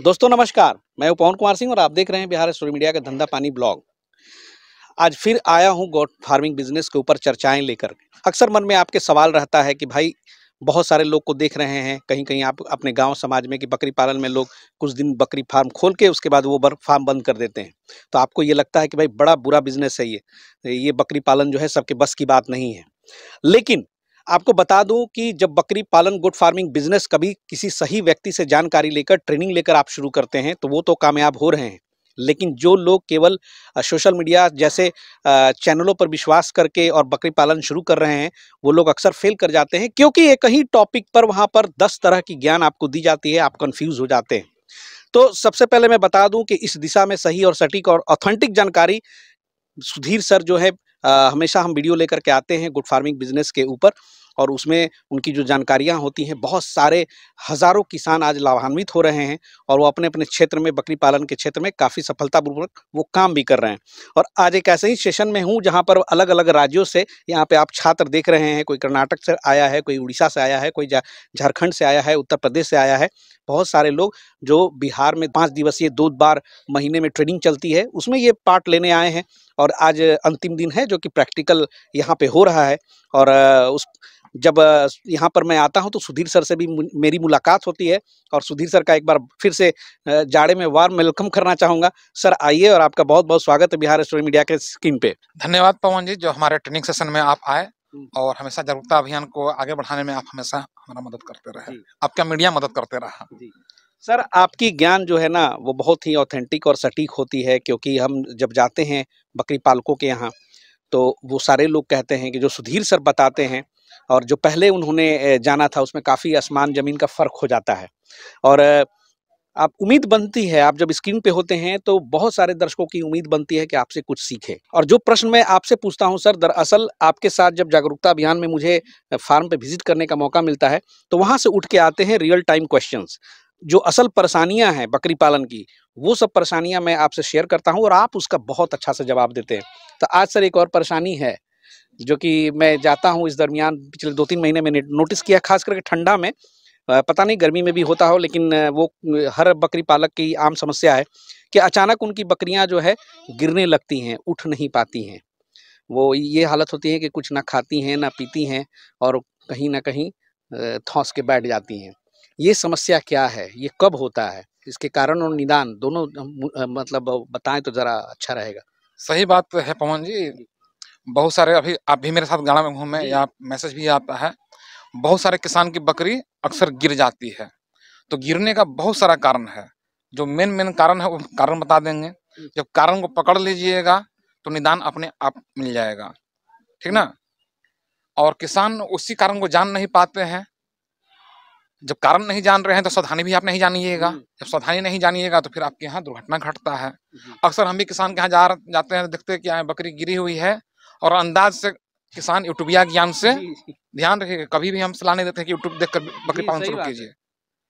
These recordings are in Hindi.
दोस्तों नमस्कार, मैं हूं पवन कुमार सिंह और आप देख रहे हैं बिहार स्टोरी मीडिया का धंधा पानी ब्लॉग। आज फिर आया हूं गोट फार्मिंग बिजनेस के ऊपर चर्चाएं लेकर। अक्सर मन में आपके सवाल रहता है कि भाई बहुत सारे लोग को देख रहे हैं कहीं-कहीं आप अपने गांव समाज में कि बकरी पालन में लोग कुछ दिन बकरी फार्म खोल के उसके बाद वो फार्म बंद कर देते हैं। तो आपको ये लगता है कि भाई बड़ा बुरा बिजनेस है ये बकरी पालन जो है सबके बस की बात नहीं है। लेकिन आपको बता दूं कि जब बकरी पालन गोट फार्मिंग बिजनेस कभी किसी सही व्यक्ति से जानकारी लेकर ट्रेनिंग लेकर आप शुरू करते हैं तो वो तो कामयाब हो रहे हैं। लेकिन जो लोग केवल सोशल मीडिया जैसे चैनलों पर विश्वास करके और बकरी पालन शुरू कर रहे हैं, वो लोग अक्सर फेल कर जाते हैं क्योंकि एक ही टॉपिक पर वहां पर 10 तरह की ज्ञान आपको दी जाती है, आप कंफ्यूज हो जाते हैं। तो सबसे पहले मैं बता दूं कि इस दिशा में सही और सटीक और ऑथेंटिक जानकारी सुधीर सर जो है हमेशा हम वीडियो लेकर के आते हैं गुड फार्मिंग बिजनेस के ऊपर और उसमें उनकी जो जानकारियां होती हैं बहुत सारे हजारों किसान आज लाभान्वित हो रहे हैं और वो अपने अपने क्षेत्र में बकरी पालन के क्षेत्र में काफ़ी सफलतापूर्वक वो काम भी कर रहे हैं। और आज एक ऐसे ही सेशन में हूँ जहाँ पर अलग अलग राज्यों से यहाँ पे आप छात्र देख रहे हैं, कोई कर्नाटक से आया है, कोई उड़ीसा से आया है, कोई झारखंड से आया है, उत्तर प्रदेश से आया है। बहुत सारे लोग जो बिहार में 5 दिवसीय 2 बार महीने में ट्रेनिंग चलती है उसमें ये पार्ट लेने आए हैं और आज अंतिम दिन है जो कि प्रैक्टिकल यहाँ पे हो रहा है। और उस जब यहाँ पर मैं आता हूँ तो सुधीर सर से भी मेरी मुलाकात होती है और सुधीर सर का एक बार फिर से जाड़े में वार्म वेलकम करना चाहूँगा। सर आइए और आपका बहुत बहुत स्वागत है बिहार स्टोरी मीडिया के स्क्रीन पे। धन्यवाद पवन जी, जो हमारे ट्रेनिंग सेशन में आप आए और हमेशा जागरूकता अभियान को आगे बढ़ाने में आप हमेशा हमारा मदद करते रहे, आपका मीडिया मदद करते रहा। सर आपकी ज्ञान जो है ना वो बहुत ही ऑथेंटिक और सटीक होती है क्योंकि हम जब जाते हैं बकरी पालकों के यहाँ तो वो सारे लोग कहते हैं कि जो सुधीर सर बताते हैं और जो पहले उन्होंने जाना था उसमें काफ़ी आसमान ज़मीन का फ़र्क हो जाता है। और आप उम्मीद बनती है, आप जब स्क्रीन पे होते हैं तो बहुत सारे दर्शकों की उम्मीद बनती है कि आपसे कुछ सीखें। और जो प्रश्न मैं आपसे पूछता हूँ सर, दरअसल आपके साथ जब जागरूकता अभियान में मुझे फार्म पे विजिट करने का मौका मिलता है तो वहाँ से उठ के आते हैं रियल टाइम क्वेश्चंस। जो असल परेशानियां हैं बकरी पालन की, वो सब परेशानियां मैं आपसे शेयर करता हूं और आप उसका बहुत अच्छा से जवाब देते हैं। तो आज सर एक और परेशानी है जो कि मैं जाता हूं इस दरमियान पिछले 2-3 महीने मैंने नोटिस किया, खास करके ठंडा में। पता नहीं गर्मी में भी होता हो लेकिन वो हर बकरी पालक की आम समस्या है कि अचानक उनकी बकरियां जो है गिरने लगती हैं, उठ नहीं पाती हैं। वो ये हालत होती है कि कुछ ना खाती हैं, ना पीती हैं और कहीं न कहीं धौंस के बैठ जाती हैं। ये समस्या क्या है? ये कब होता है? इसके कारण और निदान दोनों मतलब बताएँ तो ज़रा अच्छा रहेगा। सही बात है पवन जी, बहुत सारे अभी आप भी मेरे साथ गाँव में घूमे या मैसेज भी आता है, बहुत सारे किसान की बकरी अक्सर गिर जाती है। तो गिरने का बहुत सारा कारण है, जो मेन कारण है वो कारण बता देंगे। जब कारण को पकड़ लीजिएगा तो निदान अपने आप मिल जाएगा, ठीक ना? और किसान उसी कारण को जान नहीं पाते हैं। जब कारण नहीं जान रहे हैं तो सावधानी भी आप नहीं जानिएगा। जब सावधानी नहीं जानिएगा तो फिर आपके यहाँ दुर्घटना घटता है। अक्सर हम भी किसान के यहाँ जाते हैं, देखते हैं कि यहाँ बकरी गिरी हुई है और अंदाज से किसान यूट्यूबिया ज्ञान से ध्यान रखिएगा, कभी भी हम सलाह नहीं देते कि यूट्यूब देखकर बकरी पालन शुरू कीजिए,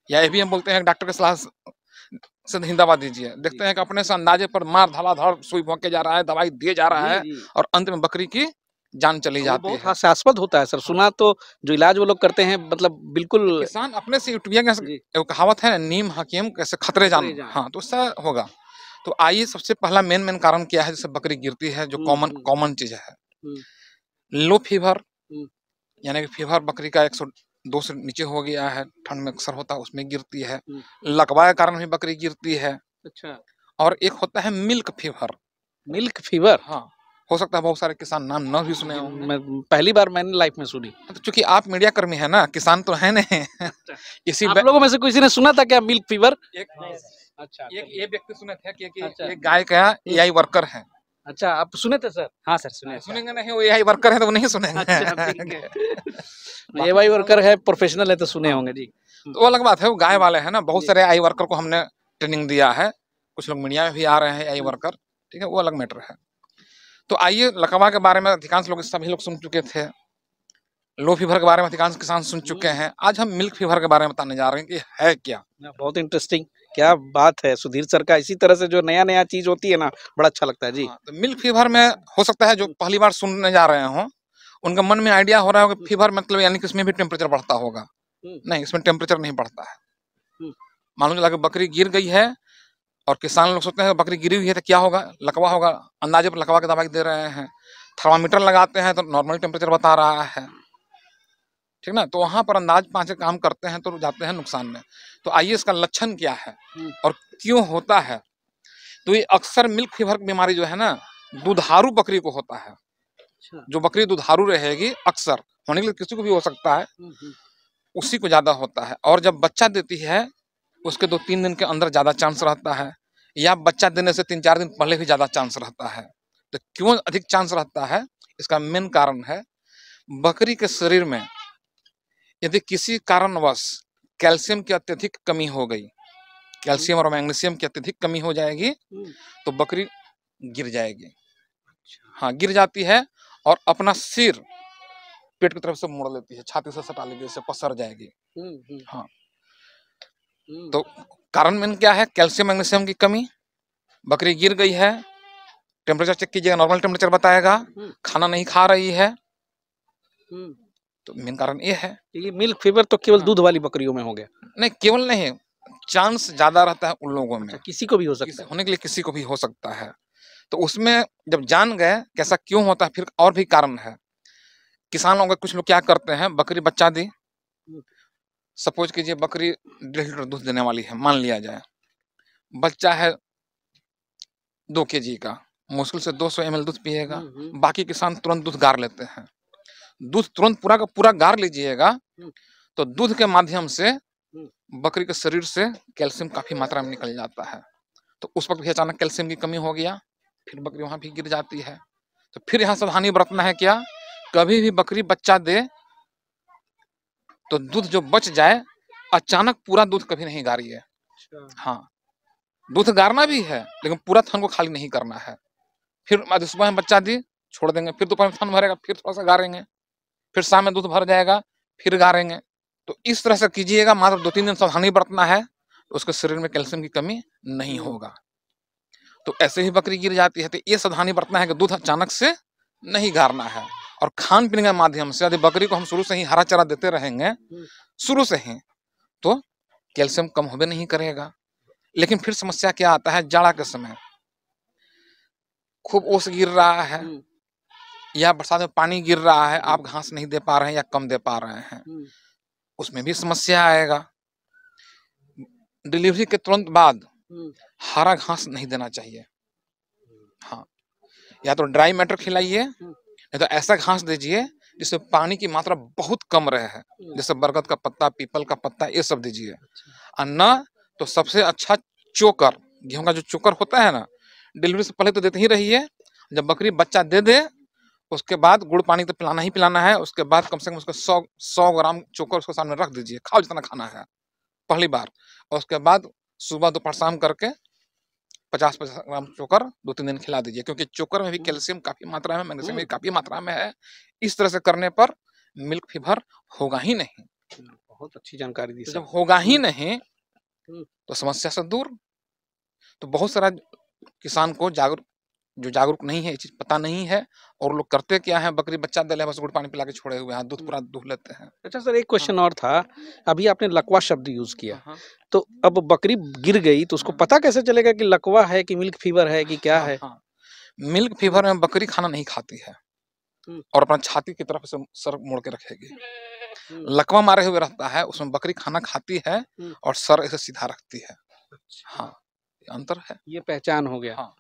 या ये भी हम बोलते हैं डॉक्टर की सलाह से नहीं दवा दीजिए। देखते हैं कि अपने से अंदाजे पर मार धड़ाधड़ सुई भोंके जा रहा है, दवाई दिए जा रहा है और अंत में बकरी की जान चली जाती है। बहुत हास्यास्पद होता है सर, सुना तो जो इलाज वो लोग करते हैं मतलब बिल्कुल किसान अपने से यूट्यूबिया एक कहावत है, नीम हकीम कैसे खतरे जान। हाँ, तो उससे होगा। तो आइए सबसे पहला मेन कारण क्या है जिससे बकरी गिरती है, जो कॉमन चीज है, लो फीवर। यानी कि फीवर बकरी का 102 से नीचे हो गया है, ठंड में अक्सर होता है, उसमें गिरती है। लकवा के कारण भी बकरी गिरती है। अच्छा। और एक होता है मिल्क फीवर। Milk fever? हाँ, हो सकता है बहुत सारे किसान नाम न भी सुने होंगे। मैं पहली बार मैंने लाइफ में सुनी। तो चूंकि आप मीडिया कर्मी है ना, किसान तो है नहीं। इसी आप लोगों में से किसी ने सुना था क्या मिल्क फीवर? अच्छा, एक ये व्यक्ति सुने थे कि एक गाय का एआई वर्कर है। अच्छा, आप सुने थे सर? हाँ सर सुने। सुनेंगे नहीं, वो एआई वर्कर है तो वो नहीं सुनेंगे। अच्छा, ठीक है। एआई वर्कर है, प्रोफेशनल है तो सुने होंगे जी। तो वो अलग बात है, वो गाय वाले हैं ना, बहुत सारे एआई वर्कर को हमने ट्रेनिंग दिया है, कुछ लोग मीडिया में भी आ रहे हैं एआई वर्कर, ठीक है, वो अलग मैटर है। तो आइए, लकवा के बारे में अधिकांश लोग सभी लोग सुन चुके थे, लो फीवर के बारे में अधिकांश किसान सुन चुके हैं। आज हम मिल्क फीवर के बारे में बताने जा रहे हैं कि है क्या। बहुत इंटरेस्टिंग, क्या बात है सुधीर सर का, इसी तरह से जो नया चीज होती है ना बड़ा अच्छा लगता है जी। तो मिल्क फीवर में हो सकता है जो पहली बार सुनने जा रहे हो उनका मन में आइडिया हो रहा होगा फीवर मतलब यानी कि इसमें भी टेम्परेचर बढ़ता होगा। नहीं, इसमें टेम्परेचर नहीं बढ़ता है। मालूम चला कि बकरी गिर गई है और किसान लोग सोचते हैं बकरी गिरी हुई है तो क्या होगा, लकवा होगा, अंदाजे पर लकवा की दवाई दे रहे हैं, थर्मामीटर लगाते हैं तो नॉर्मल टेम्परेचर बता रहा है, ठीक ना। तो वहां पर अंदाज पाँच से काम करते हैं तो जाते हैं नुकसान में। तो आइए इसका लक्षण क्या है और क्यों होता है। तो ये अक्सर मिल्क फीवर की बीमारी जो है ना, दुधारू बकरी को होता है। जो बकरी दुधारू रहेगी, अक्सर होने के लिए किसी को भी हो सकता है, उसी को ज्यादा होता है। और जब बच्चा देती है उसके 2-3 दिन के अंदर ज्यादा चांस रहता है, या बच्चा देने से 3-4 दिन पहले भी ज्यादा चांस रहता है। तो क्यों अधिक चांस रहता है, इसका मेन कारण है बकरी के शरीर में यदि किसी कारणवश कैल्शियम की अत्यधिक कमी हो गई, कैल्शियम और मैग्नीशियम की अत्यधिक कमी हो जाएगी तो बकरी गिर जाएगी। हाँ, गिर जाती है और अपना सिर पेट की तरफ से मोड़ लेती है, छाती से सटा लेगी, इससे पसर जाएगी। हाँ, तो कारण मेन क्या है, कैल्शियम मैग्नीशियम की कमी। बकरी गिर गई है, टेम्परेचर चेक कीजिएगा, नॉर्मल टेम्परेचर बताएगा, खाना नहीं खा रही है, तो मेन कारण ये है। ये मिल्क फीवर तो केवल दूध वाली बकरियों में हो गया? नहीं, केवल नहीं, चांस ज्यादा रहता है उन लोगों में। अच्छा, किसी को भी हो सकता है? होने के लिए किसी को भी हो सकता है। तो उसमें जब जान गए कैसा क्यों होता है, फिर और भी कारण है। किसान लोग कुछ लोग क्या करते हैं, बकरी बच्चा दी, सपोज कीजिए बकरी 1.5 लीटर दूध देने वाली है, मान लिया जाए, बच्चा है 2 kg का, मुश्किल से 200 ml दूध पिएगा, बाकी किसान तुरंत दूध गार लेते हैं। दूध तुरंत पूरा का पूरा गार लीजिएगा तो दूध के माध्यम से बकरी के शरीर से कैल्शियम काफी मात्रा में निकल जाता है। तो उस वक्त भी अचानक कैल्शियम की कमी हो गया, फिर बकरी वहां भी गिर जाती है। तो फिर यहाँ सावधानी बरतना है क्या, कभी भी बकरी बच्चा दे तो दूध जो बच जाए, अचानक पूरा दूध कभी नहीं गारिए। हाँ, दूध गारना भी है लेकिन पूरा थन को खाली नहीं करना है। फिर सुबह में बच्चा दी छोड़ देंगे, फिर दोपहर में थन भरेगा, फिर थोड़ा सा गारेंगे, फिर शाम में दूध भर जाएगा, फिर गारेंगे। तो इस तरह से कीजिएगा, मात्र 2-3 दिन सावधानी बरतना है, तो उसके शरीर में कैल्शियम की कमी नहीं होगा। तो ऐसे ही बकरी गिर जाती है। तो ये सावधानी बरतना है कि दूध अचानक से नहीं गारना है। और खान पीने के माध्यम से यदि बकरी को हम शुरू से ही हरा चारा देते रहेंगे शुरू से ही, तो कैल्शियम कम होबे नहीं करेगा। लेकिन फिर समस्या क्या आता है, जाड़ा के समय खूब ओस गिर रहा है या बरसात में पानी गिर रहा है, आप घास नहीं दे पा रहे हैं या कम दे पा रहे हैं, उसमें भी समस्या आएगा। डिलीवरी के तुरंत बाद हरा घास नहीं देना चाहिए। हाँ, या तो ड्राई मैटर खिलाइए, नहीं तो ऐसा घास दीजिए जिसमें पानी की मात्रा बहुत कम रहे है, जैसे बरगद का पत्ता, पीपल का पत्ता, ये सब दीजिए। और न तो सबसे अच्छा चोकर, गेहूं का जो चोकर होता है ना, डिलीवरी से पहले तो देते ही रहिए। जब बकरी बच्चा दे दे उसके बाद गुड़ पानी तो पिलाना ही पिलाना है। उसके बाद कम से कम उसको 100 ग्राम चोकर उसके सामने रख दीजिए, खाओ जितना खाना है पहली बार। और उसके बाद सुबह दोपहर शाम करके 50-50 ग्राम चोकर 2-3 दिन खिला दीजिए, क्योंकि चोकर में भी कैल्शियम काफी मात्रा में, मैग्नीशियम भी काफी मात्रा में है। इस तरह से करने पर मिल्क फीवर होगा ही नहीं। बहुत अच्छी जानकारी दी। तो जब होगा ही नहीं तो समस्या से दूर। तो बहुत सारा किसान को जागरूक नहीं है, ये चीज पता नहीं है, और लोग करते क्या है, बकरी बच्चा दे बस गुड़ पानी पिला के छोड़े हुए हैं, दूध पूरा दूह लेते हैं। अच्छा सर, एक क्वेश्चन और था, अभी आपने लकवा शब्द यूज किया, तो अब बकरी गिर गई तो उसको पता कैसे चलेगा कि लकवा है कि मिल्क फीवर है कि क्या है? मिल्क फीवर में बकरी खाना नहीं खाती है और अपना छाती की तरफ से सर मोड़ के रखेगी। लकवा मारे हुए रहता है, उसमें बकरी खाना खाती है और सर ऐसे सीधा रखती है। हाँ, ये अंतर है, ये पहचान हो गया। हाँ।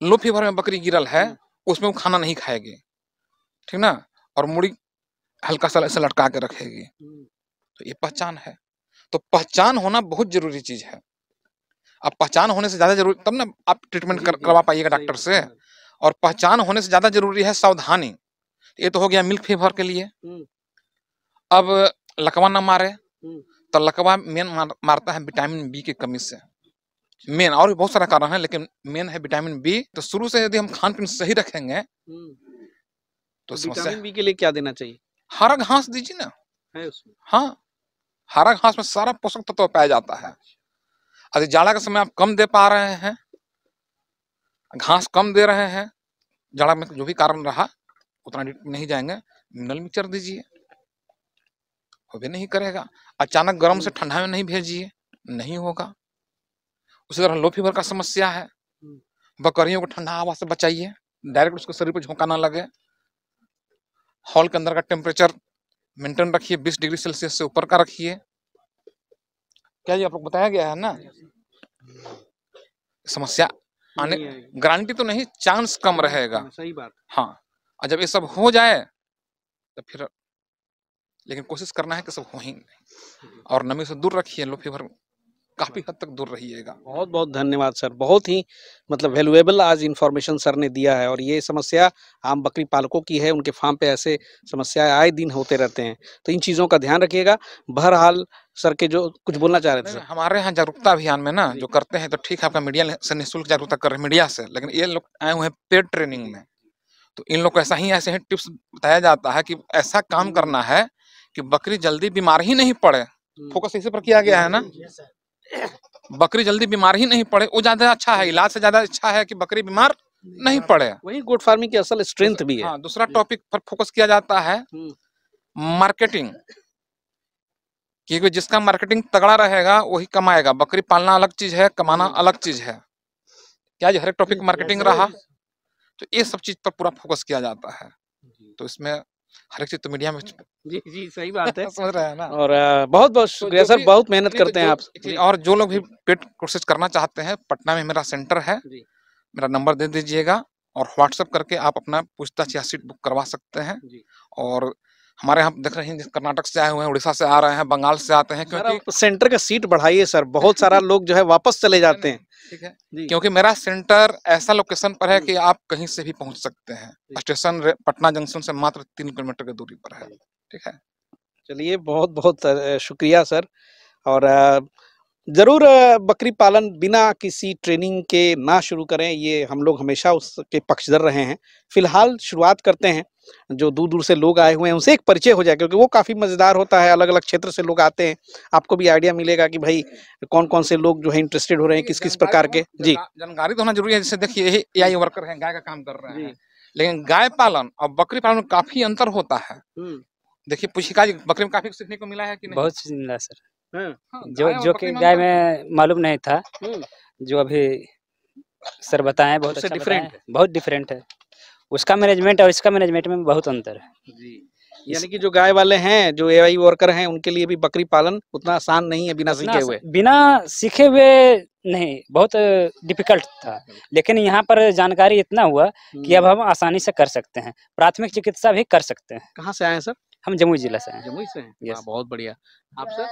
लो फीवर में बकरी गिरल है, उसमें वो खाना नहीं खाएगी, ठीक ना, और मुड़ी हल्का सा ऐसे लटका के रखेगी, तो ये पहचान है। तो पहचान होना बहुत जरूरी चीज है। अब पहचान होने से ज्यादा जरूरी, तब ना आप ट्रीटमेंट करवा पाइएगा डॉक्टर से। और पहचान होने से ज्यादा जरूरी है सावधानी। ये तो हो गया मिल्क फीवर के लिए। अब लकवा न मारे तो लकवा मेन मारता है विटामिन बी की कमी से, मेन, और भी बहुत सारा कारण है लेकिन मेन है विटामिन बी। तो शुरू से यदि हम खान पीन सही रखेंगे तो विटामिन बी के लिए क्या देना चाहिए? हरा घास दीजिए ना, है उसमें? हाँ, हरा घास में सारा पोषक तत्व पाया जाता है। यदि जाड़ा के समय आप कम दे पा रहे हैं, घास कम दे रहे हैं, जाड़ा में जो भी कारण रहा उतना नहीं जाएंगे, मिनरल मिक्सचर दीजिए, हो भी नहीं करेगा। अचानक गर्म से ठंडा में नहीं भेजिए, नहीं होगा। उसी तरह लो फीवर का समस्या है, बकरियों को ठंडा हवा से बचाइए, डायरेक्ट उसके शरीर पर झोंका ना लगे। हॉल के अंदर का टेम्परेचर मेंटेन रखिए, 20 डिग्री सेल्सियस से ऊपर का रखिए। क्या ये आप लोग बताया गया है ना? समस्या आने गारंटी तो नहीं, चांस कम रहेगा। सही बात। हाँ, और जब ये सब हो जाए तो फिर लेकिन कोशिश करना है कि सब हो ही नहीं, और नमी से दूर रखिए, लो फीवर काफी हद तक दूर रहिएगा। बहुत बहुत धन्यवाद सर, बहुत ही मतलब वैल्यूएबल आज इन्फॉर्मेशन सर ने दिया है। और ये समस्या आम बकरी पालकों की है, उनके फार्म पे ऐसे समस्याएं आए दिन होते रहते हैं, तो इन चीज़ों का ध्यान रखिएगा। बहरहाल सर के जो कुछ बोलना चाह रहे थे सर। हमारे यहाँ जागरूकता अभियान में ना जो करते हैं तो ठीक है, आपका मीडिया से निःशुल्क जागरूकता कर रहे हैं मीडिया से, लेकिन ये लोग आए हुए हैं पेड ट्रेनिंग में, तो इन लोग को ऐसे ही टिप्स बताया जाता है कि ऐसा काम करना है कि बकरी जल्दी बीमार ही नहीं पड़े। फोकस इसी पर किया गया है ना, बकरी जल्दी बीमार ही नहीं पड़े, वो ज्यादा अच्छा है, इलाज से ज्यादा अच्छा है कि बकरी बीमार नहीं पड़े। वही गोट फार्मिंग की असल स्ट्रेंथ भी है। हाँ, दूसरा टॉपिक पर फोकस किया जाता है मार्केटिंग, क्योंकि जिसका मार्केटिंग तगड़ा रहेगा वही कमाएगा। बकरी पालना अलग चीज है, कमाना अलग चीज है। क्या ये हर एक टॉपिक मार्केटिंग रहा, तो ये सब चीज पर पूरा फोकस किया जाता है। तो इसमें हर एक चीज तो मीडिया में जी जी सही बात है। समझ रहे हैं ना। और बहुत बहुत शुक्रिया सर, बहुत मेहनत करते हैं आप। और जो लोग भी पेड कोर्सेज करना चाहते हैं, पटना में मेरा सेंटर है, मेरा नंबर दे दीजिएगा और व्हाट्सएप करके आप अपना पूछताछ या सीट बुक करवा सकते हैं। और हमारे यहाँ देख रहे हैं कर्नाटक से आए हुए हैं, उड़ीसा से आ रहे हैं, बंगाल से आते हैं, क्योंकि सेंटर का सीट बढ़ाइए सर, बहुत सारा लोग जो है वापस चले जाते हैं। ठीक है, क्योंकि मेरा सेंटर ऐसा लोकेशन पर है कि आप कहीं से भी पहुंच सकते हैं। स्टेशन पटना जंक्शन से मात्र 3 किलोमीटर की दूरी पर है। ठीक है, चलिए बहुत बहुत शुक्रिया सर। और जरूर बकरी पालन बिना किसी ट्रेनिंग के ना शुरू करें, ये हम लोग हमेशा उसके पक्षधर रहे हैं। फिलहाल शुरुआत करते हैं, जो दूर दूर से लोग आए हुए हैं उनसे एक परिचय हो जाए, क्योंकि वो काफ़ी मज़ेदार होता है। अलग अलग क्षेत्र से लोग आते हैं, आपको भी आइडिया मिलेगा कि भाई कौन कौन से लोग जो है इंटरेस्टेड हो रहे हैं, किस किस प्रकार के। जी, जानकारी तो होना जरूरी है। जैसे देखिए, ये AI वर्कर हैं, गाय का काम कर रहे हैं, लेकिन गाय पालन और बकरी पालन में काफी अंतर होता है। देखिए, पुशिका जी, बकरी में काफी सीखने को मिला है कि नहीं? बहुत चीज मिला सर। हाँ, जो कि गाय में मालूम नहीं था, जो अभी सर बताएं बहुत अच्छा डिफरेंट है, बहुत डिफरेंट है। उसका मैनेजमेंट और इसका मैनेजमेंट में बहुत अंतर है जी। यानी कि जो गाय वाले हैं, जो AI वर्कर हैं, उनके लिए भी बकरी पालन उतना आसान नहीं है बिना सीखे हुए। बिना सीखे हुए नहीं, बहुत डिफिकल्ट था, लेकिन यहाँ पर जानकारी इतना हुआ कि अब हम आसानी से कर सकते हैं, प्राथमिक चिकित्सा भी कर सकते हैं। कहाँ से आए हैं सर? हम जमुई जिला से हैं। जमुई से हैं? बहुत बढ़िया। आप सर?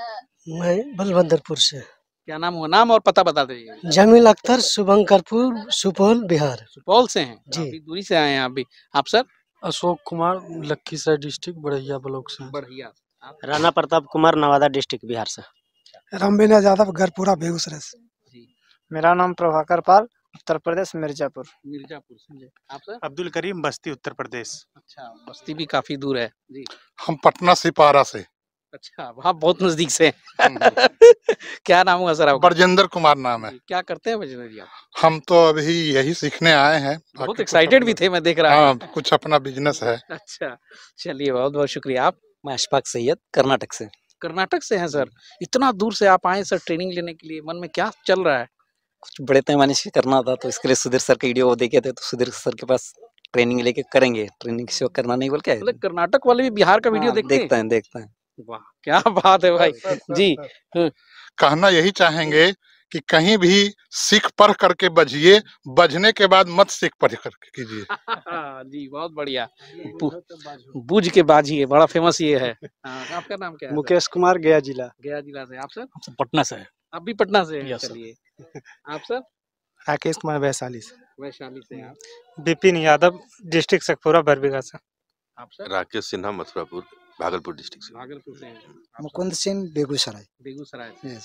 मैं बलवंदरपुर से। क्या नाम हुआ? नाम और पता बता दीजिए। जमील अख्तर, शुभंकरपुर, सुपौल, बिहार। सुपौल से हैं जी। काफी दूरी से आए हैं आप भी। आप sir? Ashok Kumar, Lakhisarai district, Barahiya block से। बढ़िया। राणा प्रताप कुमार, नवादा डिस्ट्रिक्ट, बिहार से। रामबीना यादव, गरपुरा, बेगूसराय से। मेरा नाम प्रभाकर पाल, उत्तर प्रदेश, मिर्जापुर। मिर्जापुर से। आप सर? अब्दुल करीम, बस्ती, उत्तर प्रदेश। अच्छा, बस्ती भी काफी दूर है जी। हम पटना सिपारा से। अच्छा, वहाँ बहुत नजदीक से। क्या नाम हुआ सर आपका? बरजेंद्र कुमार नाम है। क्या करते हैं बरजेंद्र जी आप? हम तो अभी यही सीखने आए हैं। बहुत एक्साइटेड भी थे, मैं देख रहा हूँ। हाँ, कुछ अपना बिजनेस है। अच्छा, चलिए बहुत बहुत शुक्रिया। आप? मैं अशफाक सैयद, कर्नाटक से। कर्नाटक से हैं सर? इतना दूर से आप आए सर ट्रेनिंग लेने के लिए, मन में क्या चल रहा है? कुछ बड़े पैमाने से करना था, तो इसके लिए सुधीर सर के वीडियो देखे थे, तो सुधीर सर के पास ट्रेनिंग लेके करेंगे। ट्रेनिंग से करना नहीं बोल के, मतलब कर्नाटक वाले भी बिहार का वीडियो देखते हैं? देखते हैं। वाह, क्या बात है भाई जी। कहना यही चाहेंगे कि कहीं भी सीख पढ़ करके बजिए, बजने के बाद मत सीख पढ़ करके कीजिए। जी बहुत बढ़िया। बूझ के बाजिए, बड़ा फेमस ये है। आपका नाम क्या है? मुकेश कुमार, गया जिला। गया जिला से। आप सर? पटना से। आप भी पटना से हैं? चलिए। आप सर? राकेश कुमार, वैशाली से। वैशाली से। आप? विपिन यादव, डिस्ट्रिक्ट शेखपुरा, बरबीघा से। आप सर? राकेश सिन्हा, मथुरापुर, भागलपुर डिस्ट्रिक्ट से। भागलपुर से हैं। मुकुंद सिंह, बेगूसराय। बेगूसराय से।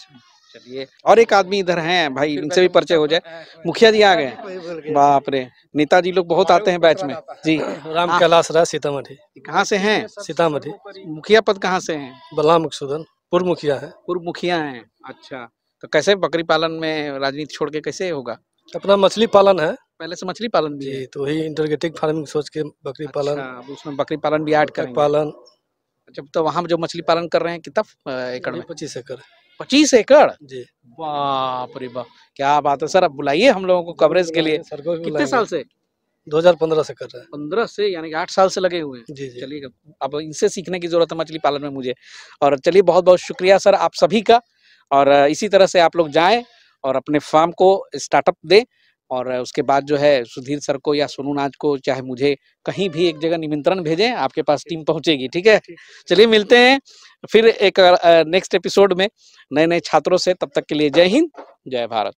चलिए, और एक आदमी इधर हैं भाई, इनसे भी परिचय हो जाए। मुखिया जी आ गए। बाप रे, नेताजी लोग बहुत आते हैं बैच में जी। राम कैलाश राय, सीतामढ़ी। कहाँ से हैं? सीतामढ़ी। मुखिया पद कहाँ से हैं? बलराम मकसूदन, पूर्व मुखिया है। पूर्व मुखिया हैं। अच्छा, तो कैसे बकरी पालन में राजनीति छोड़ के कैसे होगा? अपना मछली पालन है पहले से मछली पालन भी है? जी, तो वही इंटीग्रेटेड फार्मिंग सोच के बकरी पालन। अब उसमें बकरी पालन भी ऐड करेंगे? पालन। अच्छा, तो वहाँ जो मछली पालन कर रहे हैं कितना एकड़ में? 25 एकड़। 25 एकड़? जी। बाप रे बाप, क्या बात है सर। अब बुलाइए हम लोगों को कवरेज के लिए। सर को भी कितने बुलाएंगे। साल से? 2015 से कर रहे हैं। 15 से, यानी कि 8 साल से लगे हुए हैं। जी जी। चलिए, अब इनसे सीखने की जरूरत है मछली पालन में मुझे। और चलिए, बहुत बहुत शुक्रिया सर आप सभी का। और इसी तरह से आप लोग जाएं और अपने फार्म को स्टार्टअप दें। और उसके बाद जो है सुधीर सर को या सोनू नाज को, चाहे मुझे, कहीं भी एक जगह निमंत्रण भेजें, आपके पास टीम पहुंचेगी। ठीक है, चलिए मिलते हैं फिर एक नेक्स्ट एपिसोड में नए नए छात्रों से। तब तक के लिए जय हिंद, जय भारत।